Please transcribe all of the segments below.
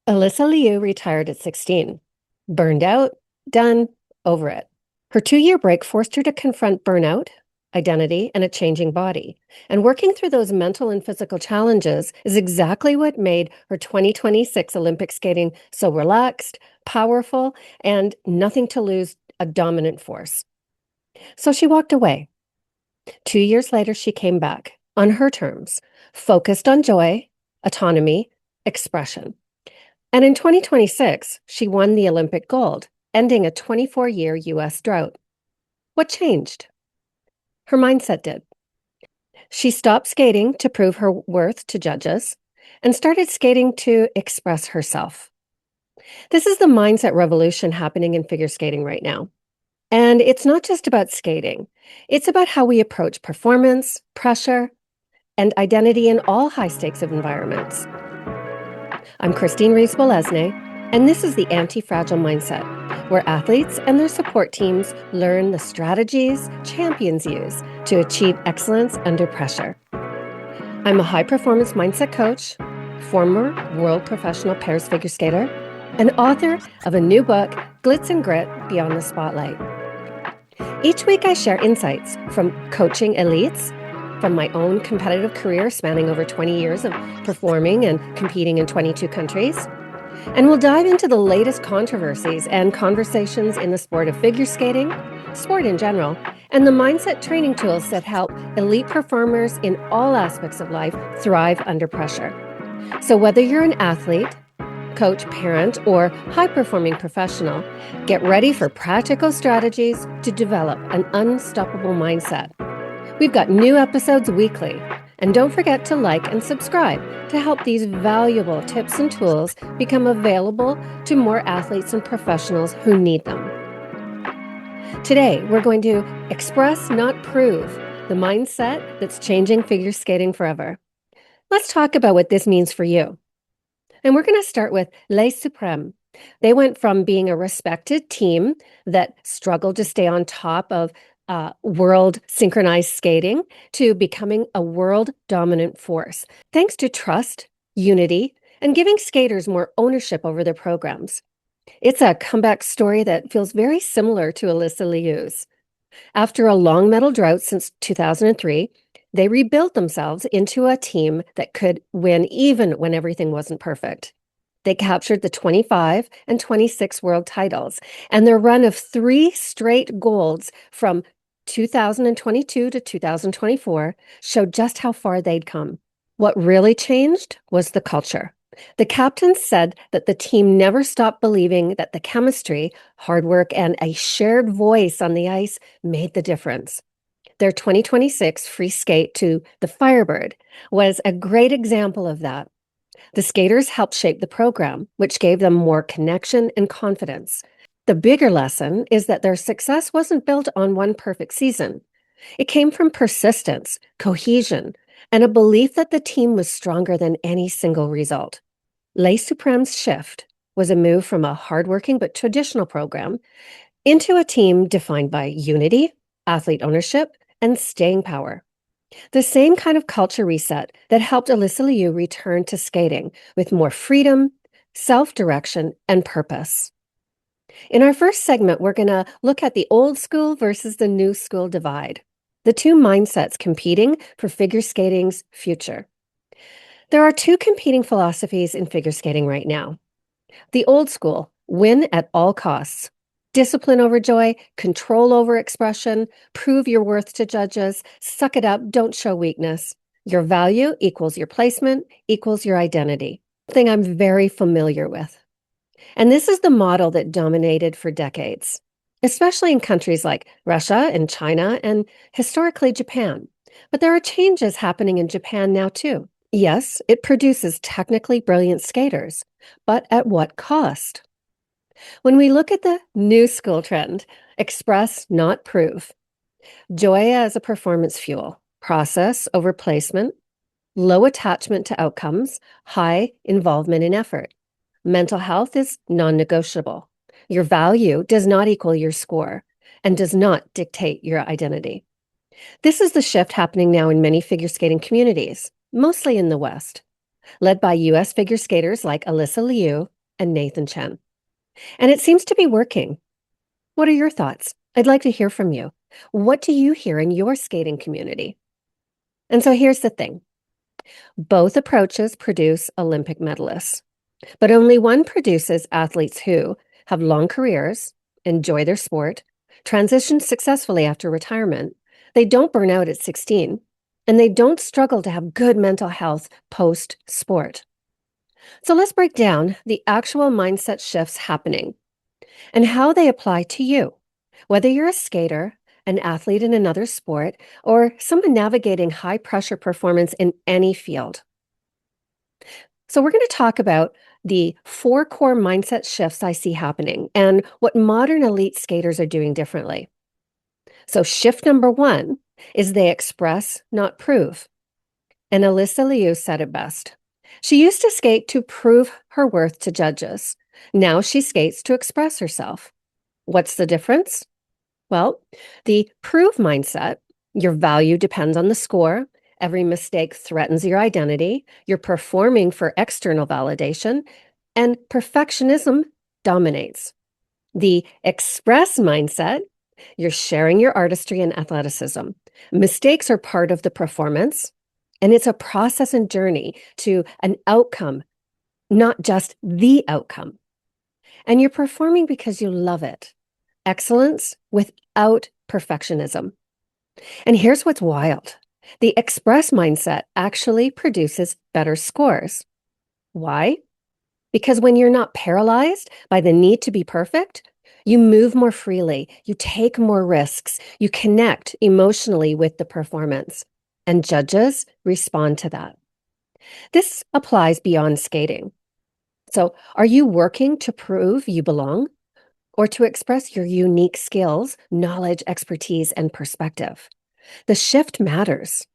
Alysa Liu retired at 16. Burned out, done, over it. Her 2-year break forced her to confront burnout, identity, and a changing body. And working through those mental and physical challenges is exactly what made her 2026 Olympic skating so relaxed, powerful, and nothing to lose, a dominant force. So she walked away. 2 years later, she came back on her terms, focused on joy, autonomy, expression. And in 2026, she won the Olympic gold, ending a 24-year US drought. What changed? Her mindset did. She stopped skating to prove her worth to judges and started skating to express herself. This is the mindset revolution happening in figure skating right now. And it's not just about skating. It's about how we approach performance, pressure, and identity in all high-stakes of environments. I'm Christine Rees-Bolesne, and this is the Anti-Fragile Mindset, where athletes and their support teams learn the strategies champions use to achieve excellence under pressure. I'm a high-performance mindset coach, former world professional pairs figure skater, and author of a new book, Glitz and Grit, Beyond the Spotlight. Each week I share insights from coaching elites, from my own competitive career spanning over 20 years of performing and competing in 22 countries. And we'll dive into the latest controversies and conversations in the sport of figure skating, sport in general, and the mindset training tools that help elite performers in all aspects of life thrive under pressure. So whether you're an athlete, coach, parent, or high-performing professional, get ready for practical strategies to develop an unstoppable mindset. We've got new episodes weekly, and don't forget to like and subscribe to help these valuable tips and tools become available to more athletes and professionals who need them. Today, we're going to express, not prove, the mindset that's changing figure skating forever. Let's talk about what this means for you. And we're going to start with Les Supremes. They went from being a respected team that struggled to stay on top of world synchronized skating to becoming a world dominant force, thanks to trust, unity, and giving skaters more ownership over their programs. It's a comeback story that feels very similar to Alysa Liu's. After a long medal drought since 2003, they rebuilt themselves into a team that could win even when everything wasn't perfect. They captured the 25 and 26 world titles, and their run of 3 straight golds from 2022 to 2024 showed just how far they'd come. What really changed was the culture. The captain said that the team never stopped believing that the chemistry, hard work, and a shared voice on the ice made the difference. Their 2026 free skate to the Firebird was a great example of that. The skaters helped shape the program, which gave them more connection and confidence. The bigger lesson is that their success wasn't built on one perfect season. It came from persistence, cohesion, and a belief that the team was stronger than any single result. Les Supremes' shift was a move from a hardworking but traditional program into a team defined by unity, athlete ownership, and staying power. The same kind of culture reset that helped Alysa Liu return to skating with more freedom, self-direction, and purpose. In our first segment, we're going to look at the old school versus the new school divide, the two mindsets competing for figure skating's future. There are two competing philosophies in figure skating right now. The old school, win at all costs. Discipline over joy, control over expression, prove your worth to judges, suck it up, don't show weakness. Your value equals your placement, equals your identity. Thing I'm very familiar with. And this is the model that dominated for decades, especially in countries like Russia and China and historically Japan. But there are changes happening in Japan now too. Yes, it produces technically brilliant skaters, but at what cost? When we look at the new school trend, express, not prove, joy as a performance fuel, process over placement, low attachment to outcomes, high involvement in effort. Mental health is non-negotiable. Your value does not equal your score and does not dictate your identity. This is the shift happening now in many figure skating communities, mostly in the West. Led by US figure skaters like Alysa Liu, and Nathan Chen. And it seems to be working. What are your thoughts? I'd like to hear from you. What do you hear in your skating community? And so here's the thing. Both approaches produce Olympic medalists, but only one produces athletes who have long careers, enjoy their sport, transition successfully after retirement. They don't burn out at 16, and they don't struggle to have good mental health post-sport. So let's break down the actual mindset shifts happening and how they apply to you, whether you're a skater, an athlete in another sport, or someone navigating high-pressure performance in any field. So we're going to talk about the 4 core mindset shifts I see happening and what modern elite skaters are doing differently. So shift number 1 is they express, not prove. And Alysa Liu said it best. She used to skate to prove her worth to judges. Now she skates to express herself. What's the difference? Well, the prove mindset, your value depends on the score. Every mistake threatens your identity. You're performing for external validation, and perfectionism dominates. The express mindset, you're sharing your artistry and athleticism. Mistakes are part of the performance, and it's a process and journey to an outcome, not just the outcome. And you're performing because you love it. Excellence without perfectionism. And here's what's wild. The express mindset actually produces better scores. Why? Because when you're not paralyzed by the need to be perfect, you move more freely, you take more risks, you connect emotionally with the performance, and judges respond to that. This applies beyond skating. So, are you working to prove you belong or to express your unique skills, knowledge, expertise, and perspective? The shift matters.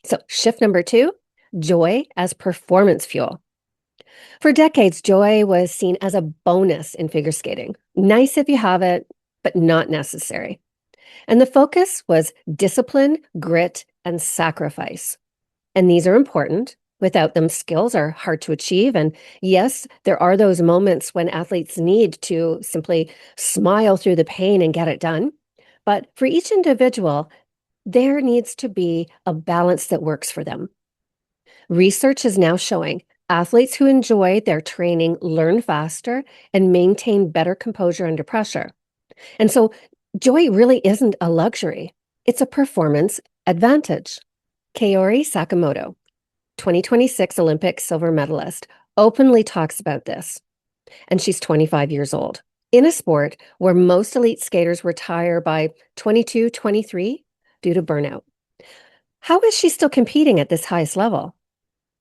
So, shift number 2, joy as performance fuel. For decades, joy was seen as a bonus in figure skating. Nice if you have it, but not necessary. And the focus was discipline, grit, and sacrifice. And these are important. Without them, skills are hard to achieve. And yes, there are those moments when athletes need to simply smile through the pain and get it done. But for each individual, there needs to be a balance that works for them. Research is now showing athletes who enjoy their training learn faster and maintain better composure under pressure. And so joy really isn't a luxury. It's a performance advantage. Kaori Sakamoto, 2026 Olympic silver medalist, openly talks about this. And she's 25 years old. In a sport where most elite skaters retire by 22, 23 due to burnout. How is she still competing at this highest level?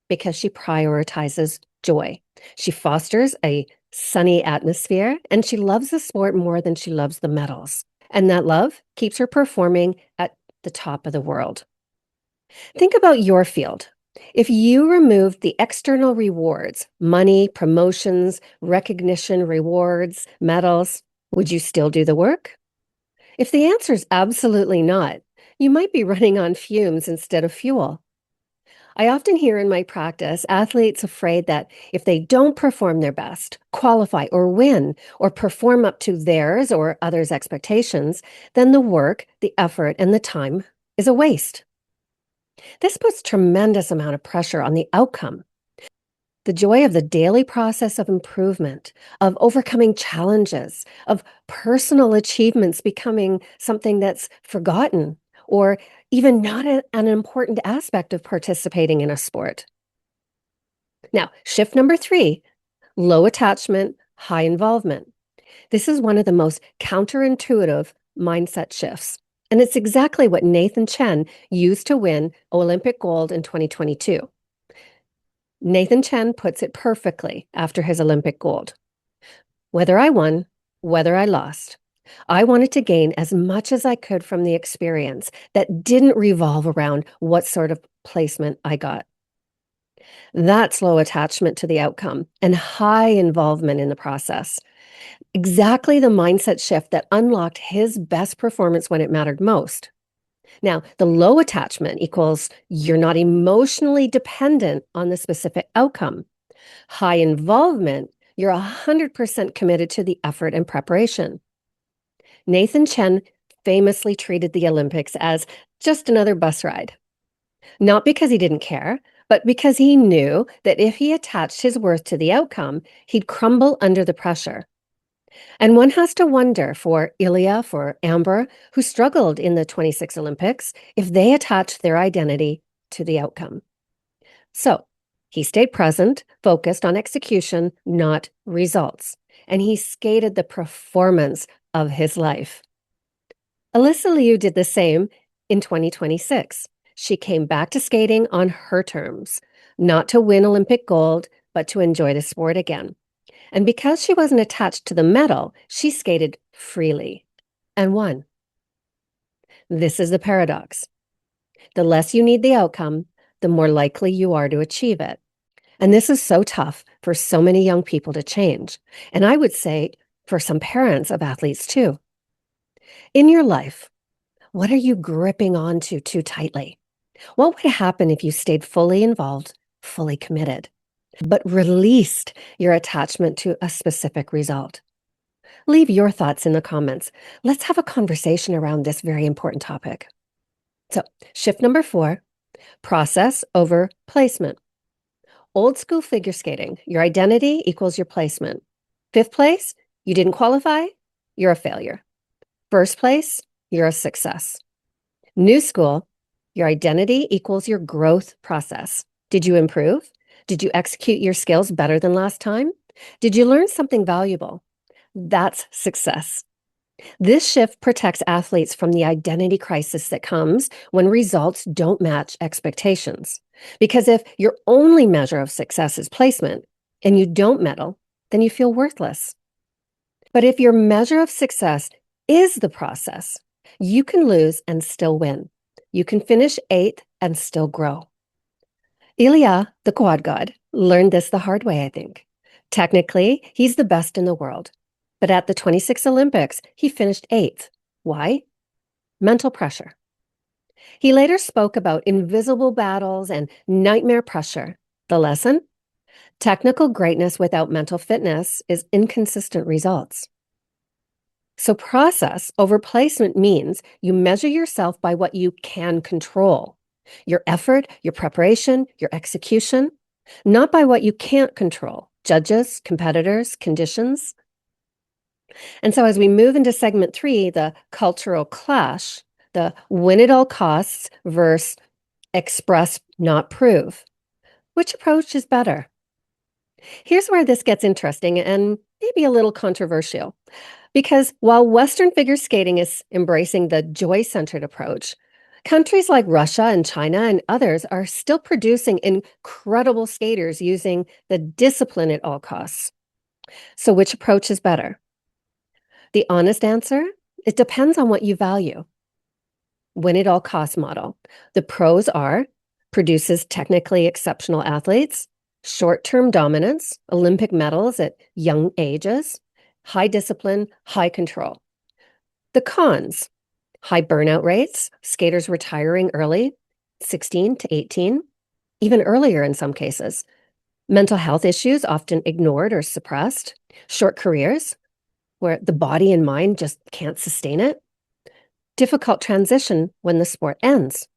Because she prioritizes joy. She fosters a sunny atmosphere, and she loves the sport more than she loves the medals. And that love keeps her performing at the top of the world. Think about your field. If you removed the external rewards, money, promotions, recognition, rewards, medals, would you still do the work? If the answer is absolutely not, you might be running on fumes instead of fuel. I often hear in my practice athletes afraid that if they don't perform their best, qualify or win, or perform up to theirs or others' expectations, then the work, the effort, and the time is a waste. This puts tremendous amount of pressure on the outcome. The joy of the daily process of improvement, of overcoming challenges, of personal achievements becoming something that's forgotten or even not an important aspect of participating in a sport. Now, shift number 3, low attachment, high involvement. This is one of the most counterintuitive mindset shifts. And it's exactly what Nathan Chen used to win Olympic gold in 2022. Nathan Chen puts it perfectly after his Olympic gold. Whether I won, whether I lost, I wanted to gain as much as I could from the experience that didn't revolve around what sort of placement I got. That's low attachment to the outcome and high involvement in the process. Exactly the mindset shift that unlocked his best performance when it mattered most. Now, the low attachment equals you're not emotionally dependent on the specific outcome. High involvement, You're 100% committed to the effort and preparation. Nathan Chen famously treated the Olympics as just another bus ride. Not because he didn't care, but because he knew that if he attached his worth to the outcome, he'd crumble under the pressure. And one has to wonder for Ilia, for Amber, who struggled in the 26 Olympics, if they attached their identity to the outcome. So he stayed present, focused on execution, not results. And he skated the performance of his life. Alysa Liu did the same in 2026. She came back to skating on her terms, not to win Olympic gold, but to enjoy the sport again. And because she wasn't attached to the medal, she skated freely and won. This is the paradox. The less you need the outcome, the more likely you are to achieve it. And this is so tough for so many young people to change. And I would say for some parents of athletes too. In your life, what are you gripping onto too tightly? What would happen if you stayed fully involved, fully committed, but released your attachment to a specific result? Leave your thoughts in the comments. Let's have a conversation around this very important topic. So, shift number 4, process over placement. Old school figure skating, your identity equals your placement. 5th place, you didn't qualify, you're a failure. 1st place, you're a success. New school, your identity equals your growth process. Did you improve? Did you execute your skills better than last time? Did you learn something valuable? That's success. This shift protects athletes from the identity crisis that comes when results don't match expectations. Because if your only measure of success is placement and you don't medal, then you feel worthless. But if your measure of success is the process, you can lose and still win. You can finish 8th and still grow. Ilia, the quad god, learned this the hard way, I think. Technically, he's the best in the world. But at the 26 Olympics, he finished 8th. Why? Mental pressure. He later spoke about invisible battles and nightmare pressure. The lesson? Technical greatness without mental fitness is inconsistent results. So process over placement means you measure yourself by what you can control. Your effort, your preparation, your execution, not by what you can't control. Judges, competitors, conditions. And so as we move into segment 3, the cultural clash, the win at all costs versus express, not prove. Which approach is better? Here's where this gets interesting and maybe a little controversial. Because while Western figure skating is embracing the joy-centered approach, countries like Russia and China and others are still producing incredible skaters using the discipline at all costs. So which approach is better? The honest answer, it depends on what you value. Win at all costs model. The pros are produces technically exceptional athletes, short-term dominance, Olympic medals at young ages, high discipline, high control. The cons, high burnout rates, skaters retiring early, 16 to 18, even earlier in some cases. Mental health issues often ignored or suppressed, short careers where the body and mind just can't sustain it, difficult transition when the sport ends.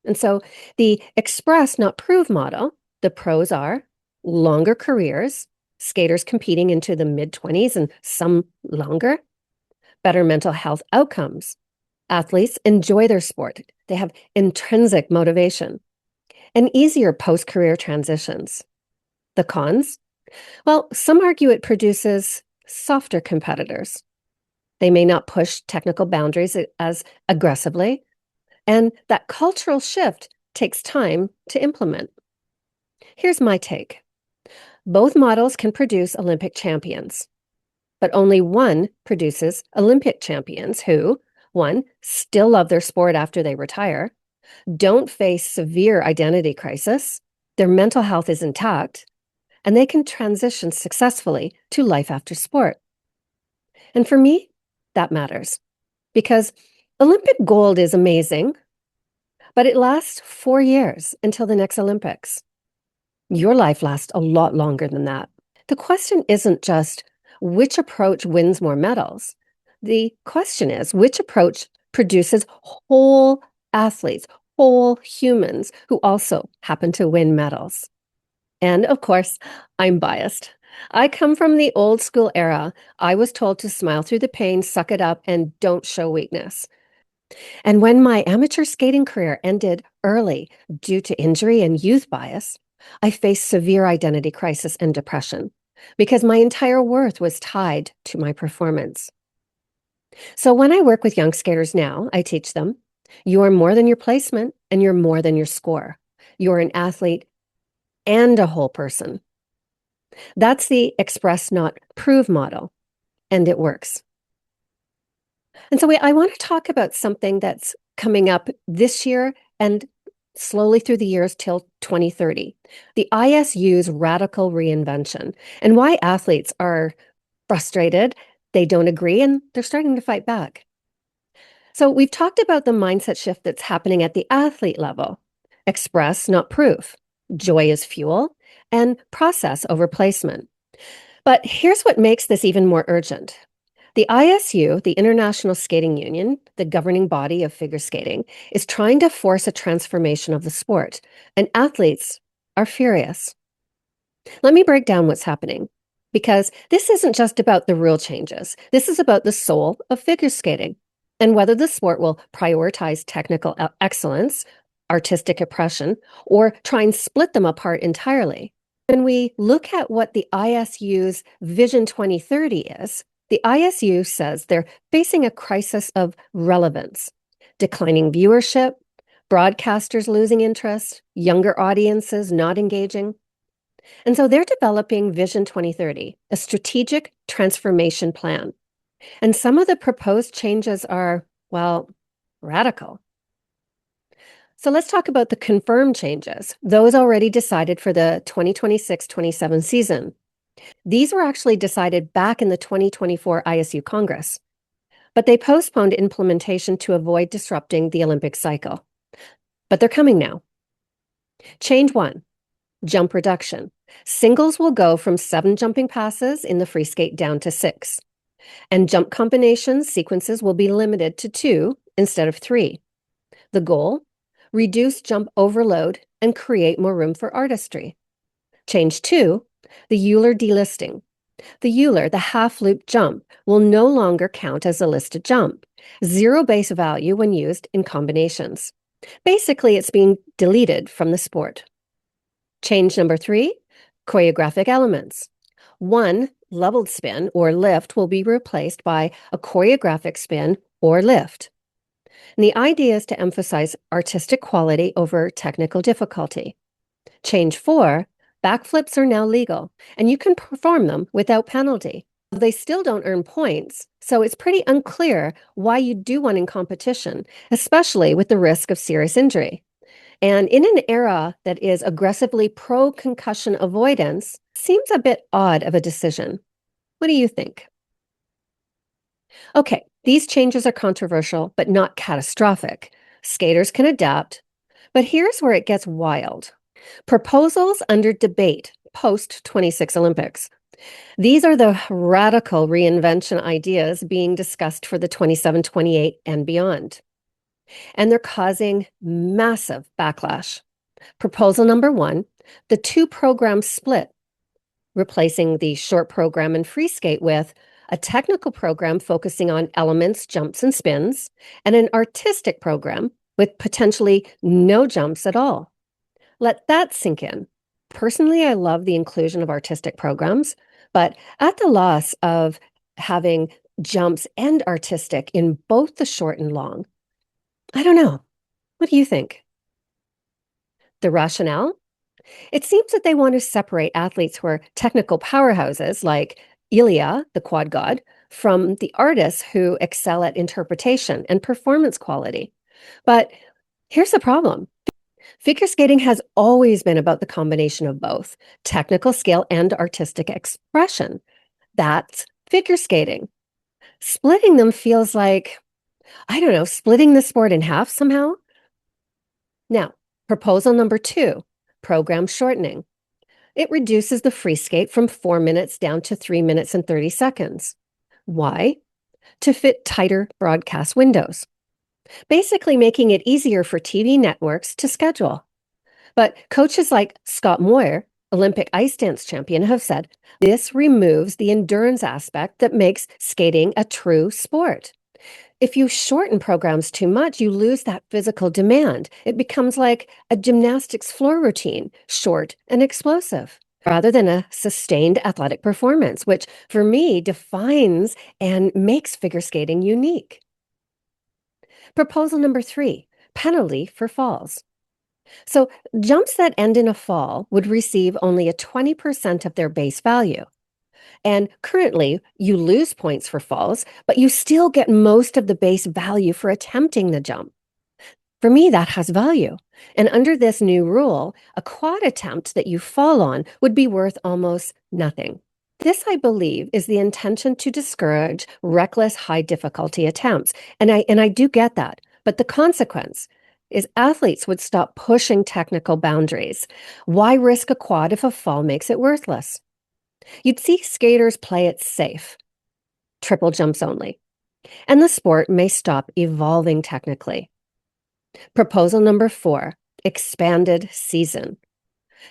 And so the express, not prove model, the pros are longer careers, skaters competing into the mid-20s and some longer, better mental health outcomes. Athletes enjoy their sport. They have intrinsic motivation and easier post-career transitions. The cons? Well, some argue it produces softer competitors. They may not push technical boundaries as aggressively, and that cultural shift takes time to implement. Here's my take. Both models can produce Olympic champions, but only one produces Olympic champions who, one, still love their sport after they retire, don't face severe identity crisis, their mental health is intact, and they can transition successfully to life after sport. And for me, that matters because Olympic gold is amazing, but it lasts 4 years until the next Olympics. Your life lasts a lot longer than that. The question isn't just which approach wins more medals. The question is which approach produces whole athletes, whole humans who also happen to win medals. And of course, I'm biased. I come from the old school era. I was told to smile through the pain, suck it up, and don't show weakness. And when my amateur skating career ended early due to injury and youth bias, I faced severe identity crisis and depression because my entire worth was tied to my performance. So when I work with young skaters now, I teach them, you are more than your placement and you're more than your score. You're an athlete and a whole person. That's the express, not prove model, and it works. And so I want to talk about something that's coming up this year and slowly through the years till 2030, the ISU's radical reinvention, and why athletes are frustrated, they don't agree, and they're starting to fight back. So we've talked about the mindset shift that's happening at the athlete level. Express, not proof. Joy is fuel, and process over placement. But here's what makes this even more urgent. The ISU, the International Skating Union, the governing body of figure skating, is trying to force a transformation of the sport, and athletes are furious. Let me break down what's happening, because this isn't just about the rule changes. This is about the soul of figure skating and whether the sport will prioritize technical excellence, artistic oppression, or try and split them apart entirely. When we look at what the ISU's Vision 2030 is, the ISU says they're facing a crisis of relevance, declining viewership, broadcasters losing interest, younger audiences not engaging. And so they're developing Vision 2030, a strategic transformation plan. And some of the proposed changes are, well, radical. So let's talk about the confirmed changes, those already decided for the 2026-27 season. These were actually decided back in the 2024 ISU Congress, but they postponed implementation to avoid disrupting the Olympic cycle. But they're coming now. Change 1, jump reduction. Singles will go from 7 jumping passes in the free skate down to 6. And jump combinations sequences will be limited to 2 instead of 3. The goal? Reduce jump overload and create more room for artistry. Change 2, the Euler delisting. The Euler, the half-loop jump, will no longer count as a listed jump. 0 base value when used in combinations. Basically, it's being deleted from the sport. Change number 3, choreographic elements. 1 leveled spin or lift will be replaced by a choreographic spin or lift. And the idea is to emphasize artistic quality over technical difficulty. Change 4, backflips are now legal, and you can perform them without penalty. They still don't earn points, so it's pretty unclear why you do one in competition, especially with the risk of serious injury. And in an era that is aggressively pro-concussion avoidance, seems a bit odd of a decision. What do you think? Okay, these changes are controversial, but not catastrophic. Skaters can adapt, but here's where it gets wild. Proposals under debate post-26 Olympics. These are the radical reinvention ideas being discussed for the 27, 28, and beyond. And they're causing massive backlash. Proposal number 1, the 2-program split, replacing the short program and free skate with a technical program focusing on elements, jumps, and spins, and an artistic program with potentially no jumps at all. Let that sink in. Personally, I love the inclusion of artistic programs, but at the loss of having jumps and artistic in both the short and long, I don't know. What do you think? The rationale? It seems that they want to separate athletes who are technical powerhouses like Ilia, the quad god, from the artists who excel at interpretation and performance quality. But here's the problem. Figure skating has always been about the combination of both technical skill and artistic expression. That's figure skating. Splitting them feels like, I don't know, splitting the sport in half somehow. Now, proposal number 2, program shortening. It reduces the free skate from 4 minutes down to 3 minutes and 30 seconds. Why? To fit tighter broadcast windows, basically making it easier for TV networks to schedule. But coaches like Scott Moir, Olympic ice dance champion, have said this removes the endurance aspect that makes skating a true sport. If you shorten programs too much, you lose that physical demand. It becomes like a gymnastics floor routine, short and explosive, rather than a sustained athletic performance, which for me defines and makes figure skating unique. Proposal number 3, penalty for falls. So jumps that end in a fall would receive only a 20% of their base value. And currently, you lose points for falls, but you still get most of the base value for attempting the jump. For me, that has value. And under this new rule, a quad attempt that you fall on would be worth almost nothing. This, I believe, is the intention to discourage reckless, high difficulty attempts. And I do get that. But the consequence is athletes would stop pushing technical boundaries. Why risk a quad if a fall makes it worthless? You'd see skaters play it safe, triple jumps only, and the sport may stop evolving technically. Proposal number 4, expanded season.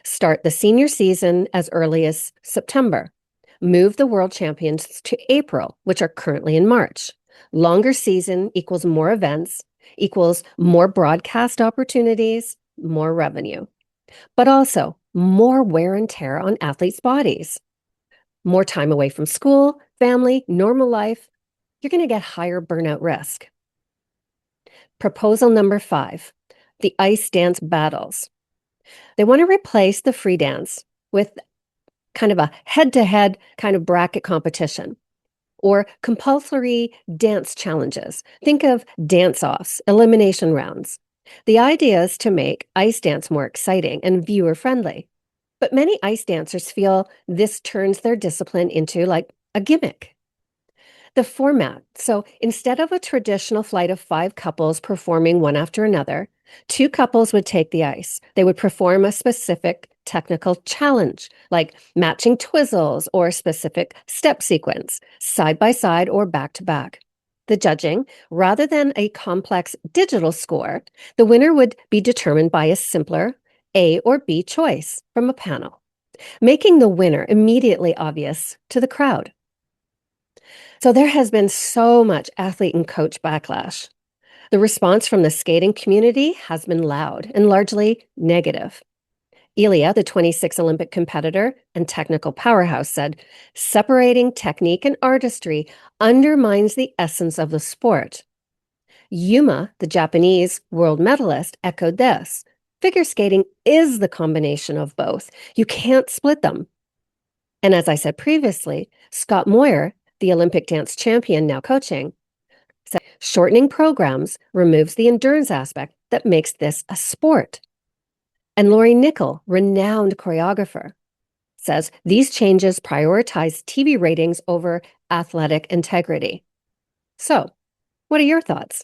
Start the senior season as early as September. Move the world champions to April, which are currently in March. Longer season equals more events, equals more broadcast opportunities, more revenue, but also more wear and tear on athletes' bodies. More time away from school, family, normal life, you're going to get higher burnout risk. Proposal number 5, the ice dance battles. They want to replace the free dance with kind of a head-to-head kind of bracket competition or compulsory dance challenges. Think of dance-offs, elimination rounds. The idea is to make ice dance more exciting and viewer-friendly. But many ice dancers feel this turns their discipline into like a gimmick. The format. So instead of a traditional flight of 5 couples performing one after another, 2 couples would take the ice. They would perform a specific technical challenge, like matching twizzles or a specific step sequence, side by side or back to back. The judging, rather than a complex digital score, the winner would be determined by a simpler A or B choice from a panel, making the winner immediately obvious to the crowd. So there has been so much athlete and coach backlash. The response from the skating community has been loud and largely negative. Ilia, the 26 Olympic competitor and technical powerhouse, said, separating technique and artistry undermines the essence of the sport. Yuma, the Japanese world medalist, echoed this. Figure skating is the combination of both. You can't split them. And as I said previously, Scott Moir, the Olympic dance champion now coaching, said shortening programs removes the endurance aspect that makes this a sport. And Lori Nickel, renowned choreographer, says these changes prioritize TV ratings over athletic integrity. So, what are your thoughts?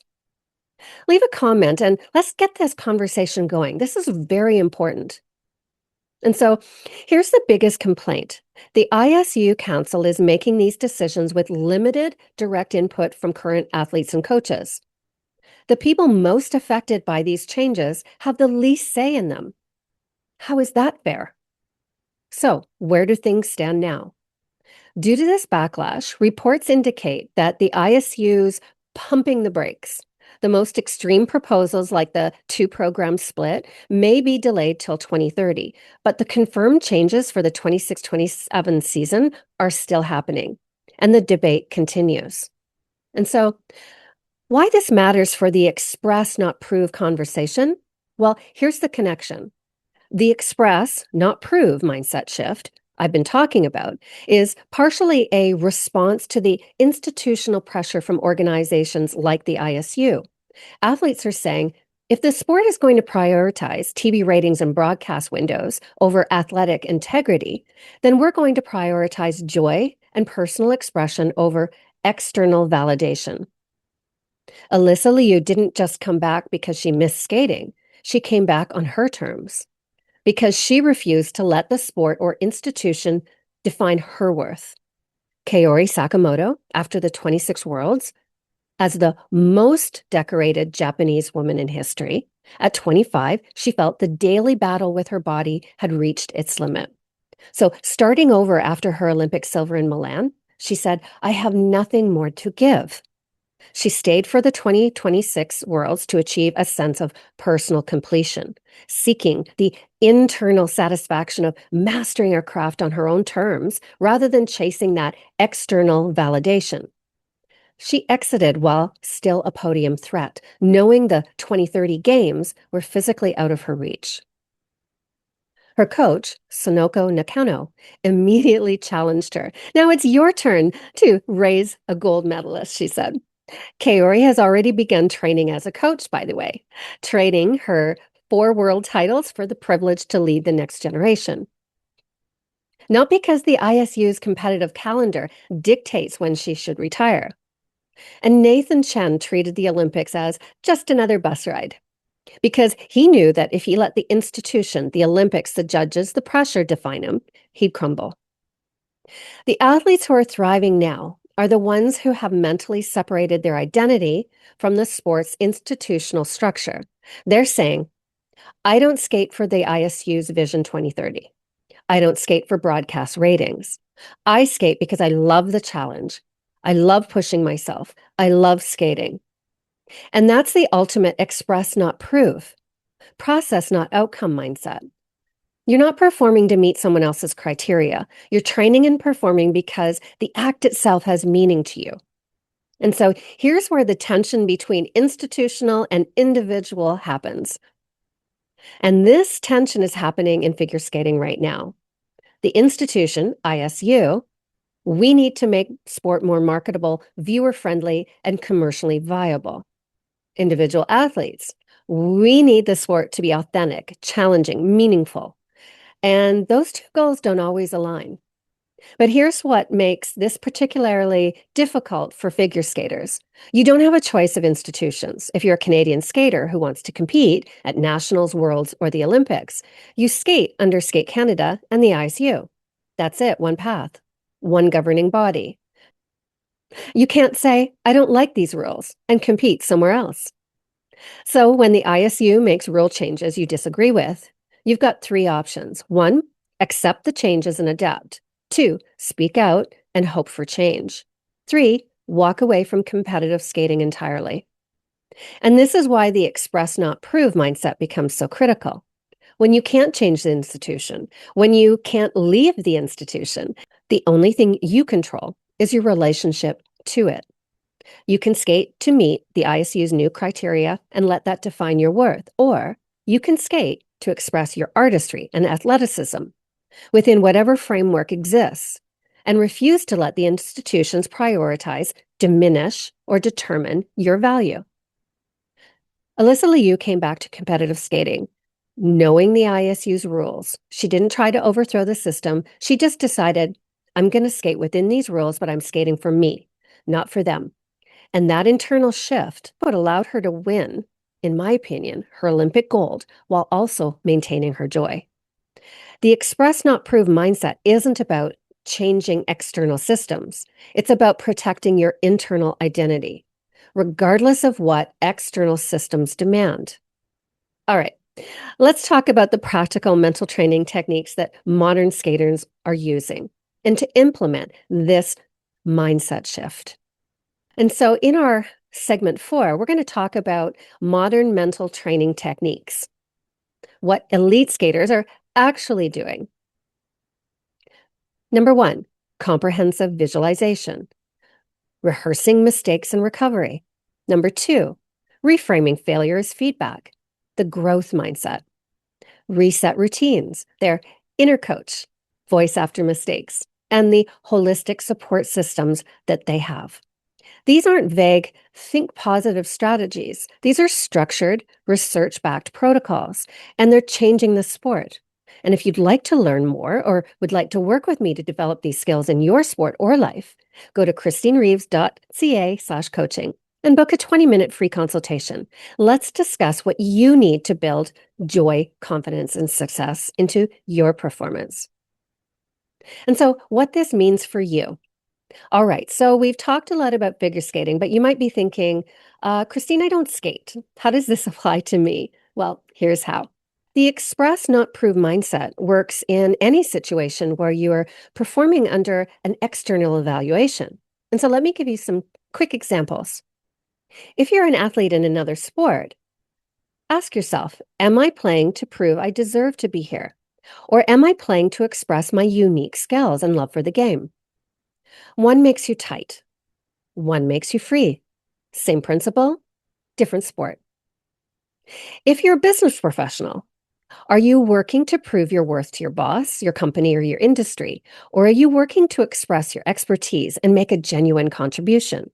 Leave a comment and let's get this conversation going. This is very important. And so here's the biggest complaint. The ISU Council is making these decisions with limited direct input from current athletes and coaches. The people most affected by these changes have the least say in them. How is that fair? So, where do things stand now? Due to this backlash, reports indicate that the ISU's pumping the brakes. The most extreme proposals, like the 2-program split, may be delayed till 2030, but the confirmed changes for the 26-27 season are still happening, and the debate continues. And so, why this matters for the express, not prove conversation? Well, here's the connection. The express, not prove mindset shift I've been talking about is partially a response to the institutional pressure from organizations like the ISU. Athletes are saying, if the sport is going to prioritize TV ratings and broadcast windows over athletic integrity, then we're going to prioritize joy and personal expression over external validation. Alysa Liu didn't just come back because she missed skating. She came back on her terms. because she refused to let the sport or institution define her worth. Kaori Sakamoto, after the 26 Worlds, as the most decorated Japanese woman in history, at 25, she felt the daily battle with her body had reached its limit. So, starting over after her Olympic silver in Milan, she said, I have nothing more to give. She stayed for the 2026 Worlds to achieve a sense of personal completion, seeking the internal satisfaction of mastering her craft on her own terms rather than chasing that external validation. She exited while still a podium threat, knowing the 2030 games were physically out of her reach. Her coach, Sonoko Nakano, immediately challenged her. Now it's your turn to raise a gold medalist, she said. Kaori has already begun training as a coach, by the way, trading her 4 world titles for the privilege to lead the next generation. Not because the ISU's competitive calendar dictates when she should retire. And Nathan Chen treated the Olympics as just another bus ride, because he knew that if he let the institution, the Olympics, the judges, the pressure define him, he'd crumble. The athletes who are thriving now are the ones who have mentally separated their identity from the sport's institutional structure. They're saying, I don't skate for the ISU's Vision 2030. I don't skate for broadcast ratings. I skate because I love the challenge. I love pushing myself. I love skating. And that's the ultimate express, not prove, process, not outcome mindset. You're not performing to meet someone else's criteria. You're training and performing because the act itself has meaning to you. And so here's where the tension between institutional and individual happens. And this tension is happening in figure skating right now. The institution, ISU, we need to make sport more marketable, viewer-friendly, and commercially viable. Individual athletes, we need the sport to be authentic, challenging, meaningful. And those two goals don't always align. But here's what makes this particularly difficult for figure skaters. You don't have a choice of institutions. If you're a Canadian skater who wants to compete at Nationals, Worlds, or the Olympics, you skate under Skate Canada and the ISU. That's it, one path, one governing body. You can't say, I don't like these rules, and compete somewhere else. So when the ISU makes rule changes you disagree with, you've got 3 options. 1, accept the changes and adapt. 2, speak out and hope for change. 3, walk away from competitive skating entirely. And this is why the express not prove mindset becomes so critical. When you can't change the institution, when you can't leave the institution, the only thing you control is your relationship to it. You can skate to meet the ISU's new criteria and let that define your worth, or you can skate to express your artistry and athleticism within whatever framework exists and refuse to let the institutions prioritize, diminish, or determine your value. Alysa Liu came back to competitive skating, knowing the ISU's rules. She didn't try to overthrow the system. She just decided, I'm going to skate within these rules, but I'm skating for me, not for them. And that internal shift what allowed her to win, in my opinion, her Olympic gold while also maintaining her joy. The express not prove mindset isn't about changing external systems. It's about protecting your internal identity, regardless of what external systems demand. All right, let's talk about the practical mental training techniques that modern skaters are using and to implement this mindset shift. And so in our segment 4, we're going to talk about modern mental training techniques, what elite skaters are actually doing. Number 1, comprehensive visualization, rehearsing mistakes and recovery. Number 2, reframing failure as feedback, the growth mindset, reset routines, their inner coach, voice after mistakes, and the holistic support systems that they have. These aren't vague, think positive strategies. These are structured, research-backed protocols, and they're changing the sport. And if you'd like to learn more or would like to work with me to develop these skills in your sport or life, go to christinereeves.ca/coaching. and book a 20-minute free consultation. Let's discuss what you need to build joy, confidence, and success into your performance. And so what this means for you. All right, so we've talked a lot about figure skating, but you might be thinking, Christine, I don't skate. How does this apply to me? Well, here's how. The express, not prove mindset works in any situation where you are performing under an external evaluation. And so let me give you some quick examples. If you're an athlete in another sport, ask yourself, am I playing to prove I deserve to be here? Or am I playing to express my unique skills and love for the game? One makes you tight. One makes you free. Same principle, different sport. If you're a business professional, are you working to prove your worth to your boss, your company, or your industry? Or are you working to express your expertise and make a genuine contribution?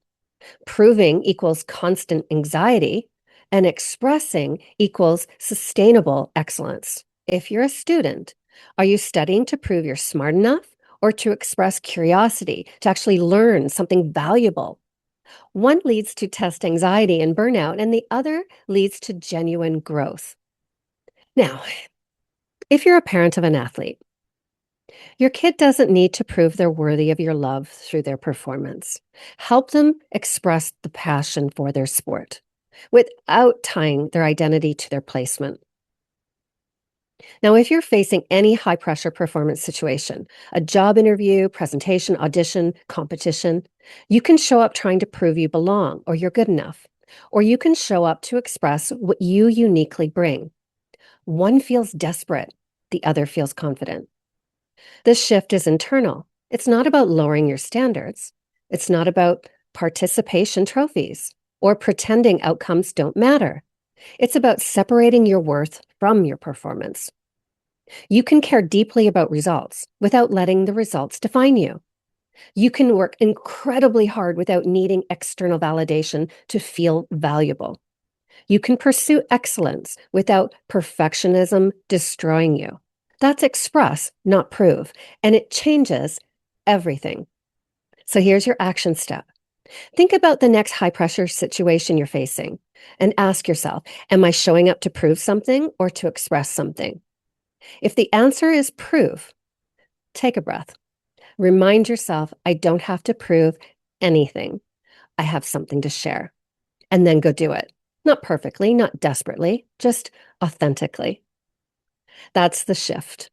Proving equals constant anxiety, and expressing equals sustainable excellence. If you're a student, are you studying to prove you're smart enough or to express curiosity, to actually learn something valuable? One leads to test anxiety and burnout, and the other leads to genuine growth. Now, if you're a parent of an athlete, your kid doesn't need to prove they're worthy of your love through their performance. Help them express the passion for their sport without tying their identity to their placement. Now, if you're facing any high-pressure performance situation, a job interview, presentation, audition, competition, you can show up trying to prove you belong or you're good enough, or you can show up to express what you uniquely bring. One feels desperate, the other feels confident. This shift is internal. It's not about lowering your standards. It's not about participation trophies or pretending outcomes don't matter. It's about separating your worth from your performance. You can care deeply about results without letting the results define you. You can work incredibly hard without needing external validation to feel valuable. You can pursue excellence without perfectionism destroying you. That's express, not prove, and it changes everything. So here's your action step. Think about the next high-pressure situation you're facing and ask yourself, am I showing up to prove something or to express something? If the answer is prove, take a breath. Remind yourself, I don't have to prove anything. I have something to share. And then go do it. Not perfectly, not desperately, just authentically. That's the shift.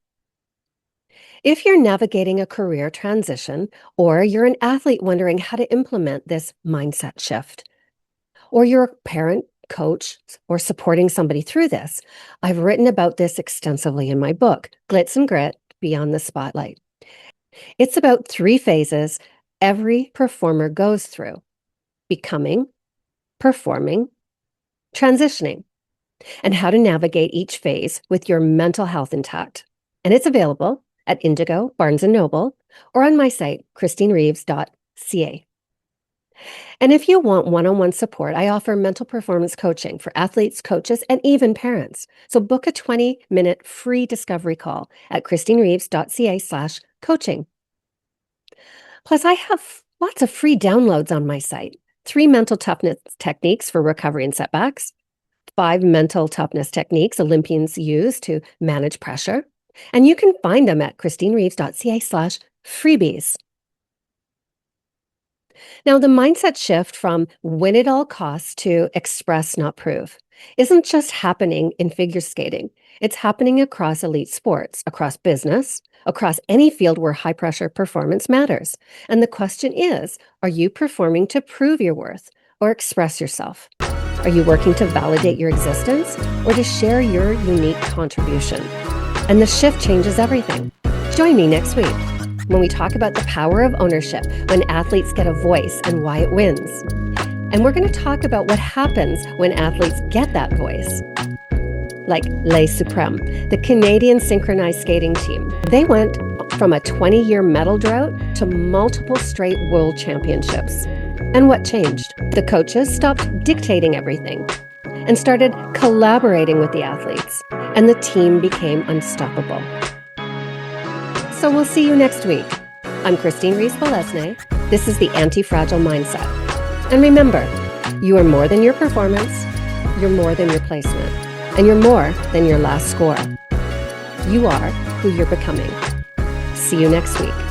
If you're navigating a career transition, or you're an athlete wondering how to implement this mindset shift, or you're a parent, coach, or supporting somebody through this, I've written about this extensively in my book, Glitz and Grit, Beyond the Spotlight. It's about 3 phases every performer goes through: becoming, performing, transitioning, and how to navigate each phase with your mental health intact. And it's available at Indigo, Barnes & Noble, or on my site, christinereeves.ca. And if you want one-on-one support, I offer mental performance coaching for athletes, coaches, and even parents. So book a 20-minute free discovery call at christinereeves.ca/coaching. Plus, I have lots of free downloads on my site. 3 mental toughness techniques for recovery and setbacks, 5 mental toughness techniques Olympians use to manage pressure. And you can find them at christinereeves.ca/freebies. Now, the mindset shift from win at all costs to express, not prove, isn't just happening in figure skating. It's happening across elite sports, across business, across any field where high-pressure performance matters. And the question is, are you performing to prove your worth or express yourself? Are you working to validate your existence or to share your unique contribution? And the shift changes everything. Join me next week when we talk about the power of ownership when athletes get a voice and why it wins. And we're going to talk about what happens when athletes get that voice. Like Les Supreme, the Canadian synchronized skating team. They went from a 20-year medal drought to multiple straight world championships. And what changed? The coaches stopped dictating everything and started collaborating with the athletes, and the team became unstoppable. So we'll see you next week. I'm Christine Reese-Bolesne. This is the Anti-Fragile Mindset. And remember, You are more than your performance, you're more than your placement, and you're more than your last score. You are who you're becoming. See you next week.